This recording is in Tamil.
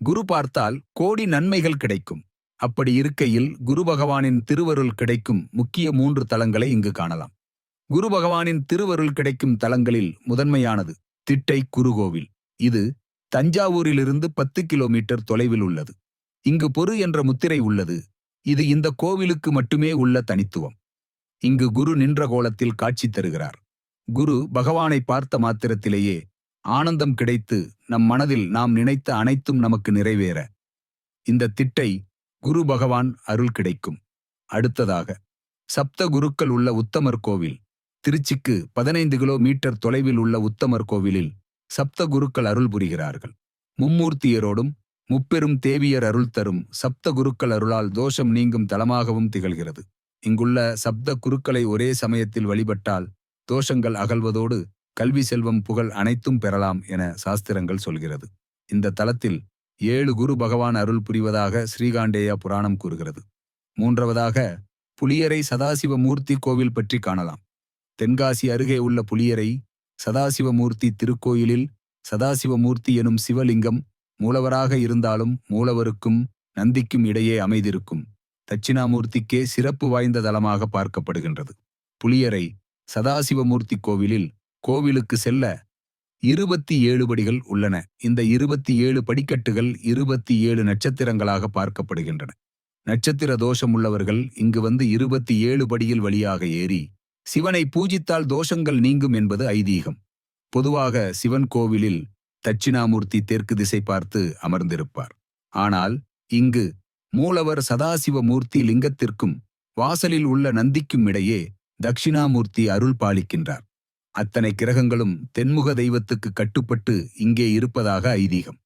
குரு பார்த்தால் கோடி நன்மைகள் கிடைக்கும். அப்படி இருக்கையில் குரு பகவானின் திருவருள் கிடைக்கும் முக்கிய 3 தலங்களை இங்கு காணலாம். குரு பகவானின் திருவருள் கிடைக்கும் தலங்களில் முதன்மையானது திட்டை குருகோவில். இது தஞ்சாவூரிலிருந்து 10 கிலோமீட்டர் தொலைவில் உள்ளது. இங்கு பொறு என்ற முத்திரை உள்ளது. இது இந்த கோவிலுக்கு மட்டுமே உள்ள தனித்துவம். இங்கு குரு நின்ற கோலத்தில் காட்சி தருகிறார். குரு பகவானை பார்த்த மாத்திரத்திலேயே ஆனந்தம் கிடைத்து நம் மனதில் நாம் நினைத்த அனைத்தும் நமக்கு நிறைவேற இந்த திட்டை குரு பகவான் அருள் கிடைக்கும். அடுத்ததாக சப்த குருக்கள் உள்ள உத்தமர் கோவில். திருச்சிக்கு 15 கிலோமீட்டர் தொலைவில் உள்ள உத்தமர் கோவிலில் சப்த குருக்கள் அருள் புரிகிறார்கள். மும்மூர்த்தியரோடும் முப்பெரும் தேவியர் அருள் தரும் சப்த குருக்கள் அருளால் தோஷம் நீங்கும் தலமாகவும் திகழ்கிறது. இங்குள்ள சப்த குருக்களை ஒரே சமயத்தில் வழிபட்டால் தோஷங்கள் அகல்வதோடு கல்வி செல்வம் புகழ் அனைத்தும் பெறலாம் என சாஸ்திரங்கள் சொல்கிறது. இந்த தலத்தில் 7 குரு பகவான் அருள் புரிவதாக ஸ்ரீகாண்டேய புராணம் கூறுகிறது. மூன்றாவதாக புலியரை சதாசிவமூர்த்தி கோவில் பற்றி காணலாம். தென்காசி அருகே உள்ள புலியரை சதாசிவமூர்த்தி திருக்கோயிலில் சதாசிவமூர்த்தி எனும் சிவலிங்கம் மூலவராக இருந்தாலும் மூலவருக்கும் நந்திக்கும் இடையே அமைதிருக்கும் தட்சிணாமூர்த்திக்கே சிறப்பு வாய்ந்த தலமாக பார்க்கப்படுகின்றது. புலியரை சதாசிவமூர்த்தி கோவிலில் கோவிலுக்கு செல்ல 27 படிகள் உள்ளன. இந்த 27 படிக்கட்டுகள் 27 நட்சத்திரங்களாக பார்க்கப்படுகின்றன. நட்சத்திர தோஷம் உள்ளவர்கள் இங்கு வந்து 27 படியில் வழியாக ஏறி சிவனை பூஜித்தால் தோஷங்கள் நீங்கும் என்பது ஐதீகம். பொதுவாக சிவன் கோவிலில் தட்சிணாமூர்த்தி தெற்கு திசை பார்த்து அமர்ந்திருப்பார். ஆனால் இங்கு மூலவர் சதாசிவமூர்த்தி லிங்கத்திற்கும் வாசலில் உள்ள நந்திக்கும் இடையே தட்சிணாமூர்த்தி அருள் பாலிக்கின்றார். அத்தனை கிரகங்களும் தென்முக தெய்வத்துக்கு கட்டுப்பட்டு இங்கே இருப்பதாக ஐதீகம்.